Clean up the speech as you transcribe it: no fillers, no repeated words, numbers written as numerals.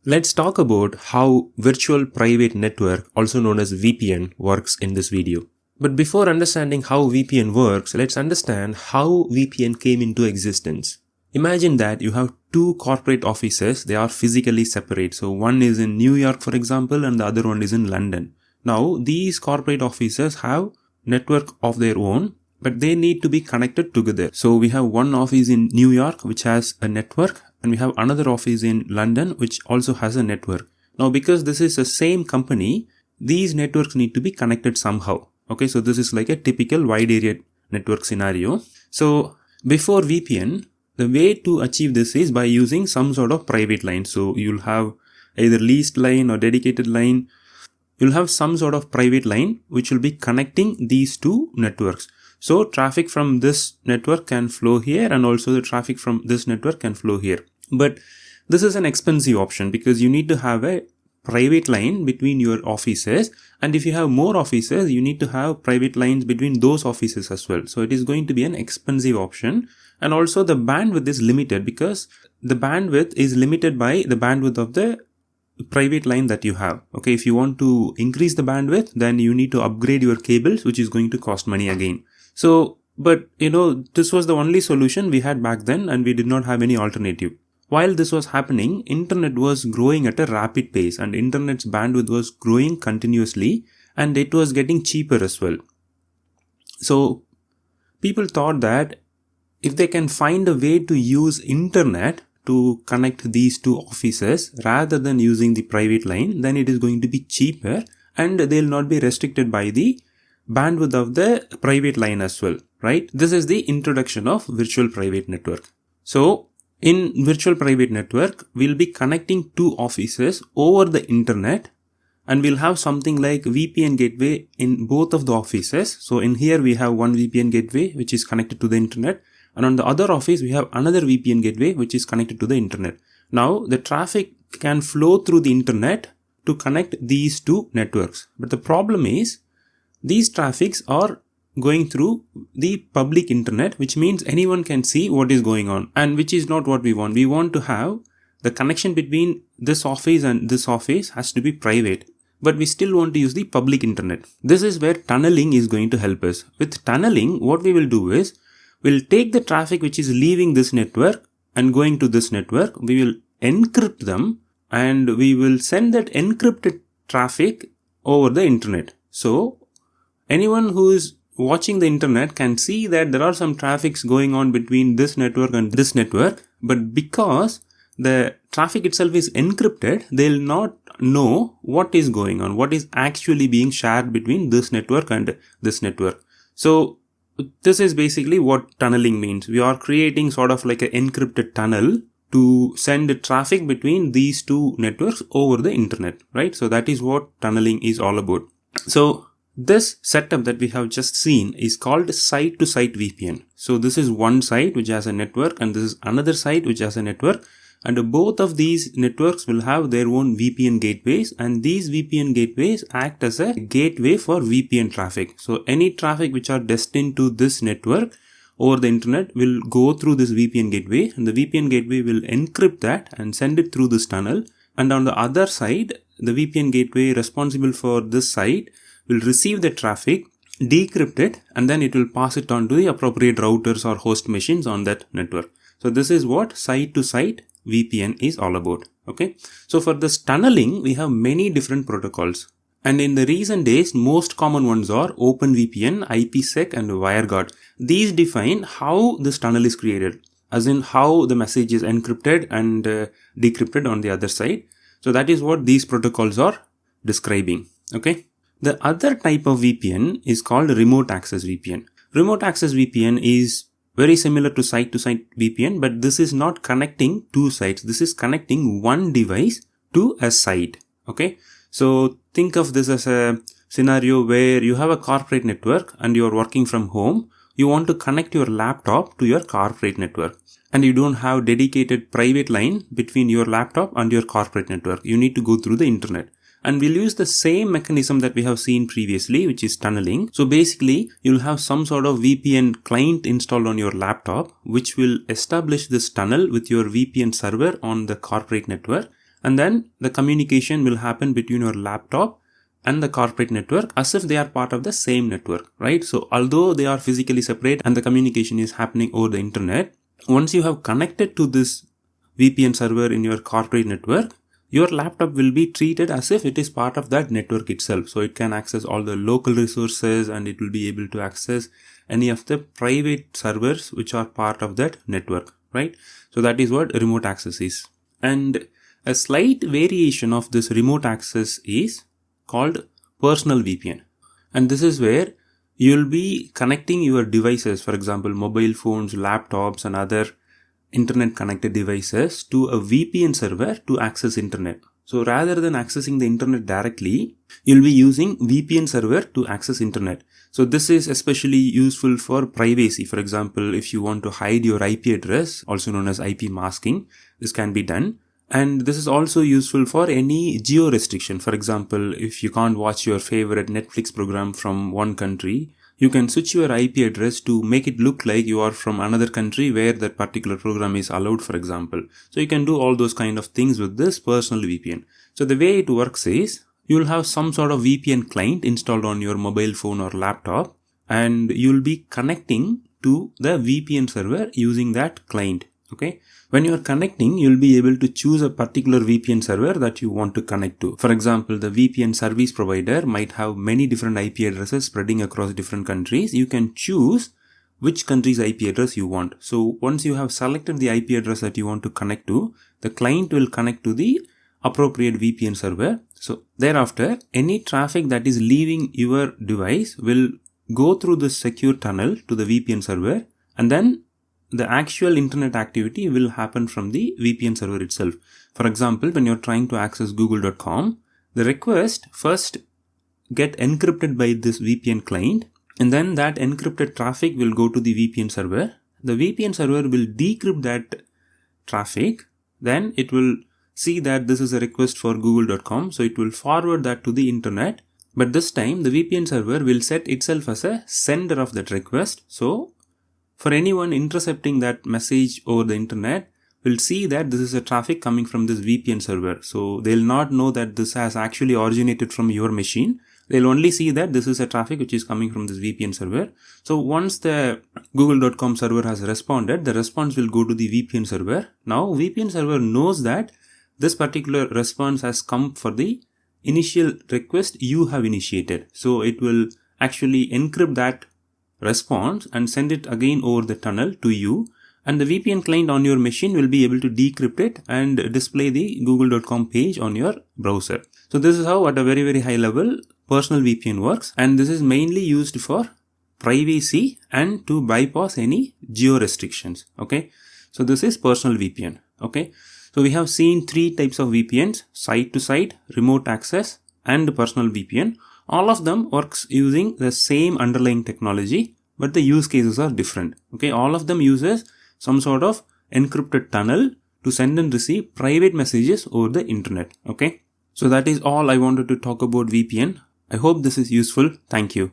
Let's talk about how virtual private network, also known as VPN, works in this video. But before understanding how VPN works, let's understand how VPN came into existence. Imagine that you have two corporate offices, they are physically separate. So one is in New York, for example, and the other one is in London. Now, these corporate offices have network of their own, but they need to be connected together. So we have one office in New York which has a network, and we have another office in London which also has a network. Now, because this is the same company, these networks need to be connected somehow. Okay, so this is like a typical wide area network scenario. So before VPN, the way to achieve this is by using some sort of private line. So you'll have either leased line or dedicated line. You'll have some sort of private line which will be connecting these two networks. So traffic from this network can flow here, and also the traffic from this network can flow here. But this is an expensive option because you need to have a private line between your offices, and if you have more offices, you need to have private lines between those offices as well. So it is going to be an expensive option, and also the bandwidth is limited because the bandwidth is limited by the bandwidth of the private line that you have. Okay, if you want to increase the bandwidth, then you need to upgrade your cables, which is going to cost money again. So, but this was the only solution we had back then, and we did not have any alternative. While this was happening, internet was growing at a rapid pace, and internet's bandwidth was growing continuously, and it was getting cheaper as well. So people thought that if they can find a way to use internet to connect these two offices rather than using the private line, then it is going to be cheaper, and they'll not be restricted by the bandwidth of the private line as well, right? This is the introduction of virtual private network. So in virtual private network, we'll be connecting two offices over the internet, and we'll have something like VPN gateway in both of the offices. So in here we have one VPN gateway which is connected to the internet, and on the other office we have another VPN gateway which is connected to the internet. Now the traffic can flow through the internet to connect these two networks. But the problem is these traffics are going through the public internet, which means anyone can see what is going on, and which is not what we want. We want to have the connection between this office and this office has to be private, but we still want to use the public internet. This is where tunneling is going to help us. With tunneling, what we will do is we'll take the traffic which is leaving this network and going to this network, we will encrypt them, and we will send that encrypted traffic over the internet. So anyone who is watching the internet can see that there are some traffics going on between this network and this network, but because the traffic itself is encrypted, they'll not know what is going on, what is actually being shared between this network and this network. So this is basically what tunneling means. We are creating sort of like an encrypted tunnel to send traffic between these two networks over the internet, right? So that is what tunneling is all about. So this setup that we have just seen is called site-to-site VPN. So this is one site which has a network, and this is another site which has a network, and both of these networks will have their own VPN gateways, and these VPN gateways act as a gateway for VPN traffic. So any traffic which are destined to this network over the internet will go through this VPN gateway, and the VPN gateway will encrypt that and send it through this tunnel. And on the other side, the VPN gateway responsible for this site will receive the traffic, decrypt it, and then it will pass it on to the appropriate routers or host machines on that network. So this is what site-to-site VPN is all about. Okay. So for this tunneling, we have many different protocols. And in the recent days, most common ones are OpenVPN, IPsec, and WireGuard. These define how this tunnel is created, as in how the message is encrypted and decrypted on the other side. So that is what these protocols are describing. Okay. The other type of VPN is called remote access VPN. Remote access VPN is very similar to site-to-site VPN, but this is not connecting two sites. This is connecting one device to a site. Okay. So think of this as a scenario where you have a corporate network and you're working from home. You want to connect your laptop to your corporate network, and you don't have dedicated private line between your laptop and your corporate network. You need to go through the internet. And we'll use the same mechanism that we have seen previously, which is tunneling. So basically, you'll have some sort of VPN client installed on your laptop, which will establish this tunnel with your VPN server on the corporate network. and then the communication will happen between your laptop and the corporate network as if they are part of the same network, right? So although they are physically separate and the communication is happening over the internet, once you have connected to this VPN server in your corporate network, your laptop will be treated as if it is part of that network itself. So it can access all the local resources and it will be able to access any of the private servers which are part of that network, right? So that is what remote access is. And a slight variation of this remote access is called personal VPN. And this is where you'll be connecting your devices, for example, mobile phones, laptops, and other internet connected devices to a VPN server to access internet. So rather than accessing the internet directly, you'll be using VPN server to access internet. So this is especially useful for privacy. For example, if you want to hide your IP address, also known as IP masking, this can be done. And this is also useful for any geo restriction. For example, if you can't watch your favorite Netflix program from one country, you can switch your IP address to make it look like you are from another country where that particular program is allowed, for example. So you can do all those kind of things with this personal VPN. So the way it works is, you'll have some sort of VPN client installed on your mobile phone or laptop, and you'll be connecting to the VPN server using that client. Okay. When you are connecting, you'll be able to choose a particular VPN server that you want to connect to. For example, the VPN service provider might have many different IP addresses spreading across different countries. You can choose which country's IP address you want. So once you have selected the IP address that you want to connect to, the client will connect to the appropriate VPN server. So thereafter, any traffic that is leaving your device will go through the secure tunnel to the VPN server, and then the actual internet activity will happen from the VPN server itself. For example, when you're trying to access google.com, the request first get encrypted by this VPN client, and then that encrypted traffic will go to the VPN server. The VPN server will decrypt that traffic. Then it will see that this is a request for google.com. So it will forward that to the internet. But this time the VPN server will set itself as a sender of that request. So for anyone intercepting that message over the internet, will see that this is a traffic coming from this VPN server. So they'll not know that this has actually originated from your machine. They'll only see that this is a traffic which is coming from this VPN server. So once the google.com server has responded, the response will go to the VPN server. Now VPN server knows that this particular response has come for the initial request you have initiated. So it will actually encrypt that response and send it again over the tunnel to you, and the VPN client on your machine will be able to decrypt it and display the google.com page on your browser. So this is how, at a very high level, personal VPN works, and this is mainly used for privacy and to bypass any geo restrictions. Okay, so this is personal VPN. Okay, so we have seen three types of VPNs: site to site, remote access, and personal VPN. All of them works using the same underlying technology, but the use cases are different. Okay, all of them uses some sort of encrypted tunnel to send and receive private messages over the internet. Okay, so that is all I wanted to talk about VPN. I hope this is useful. Thank you.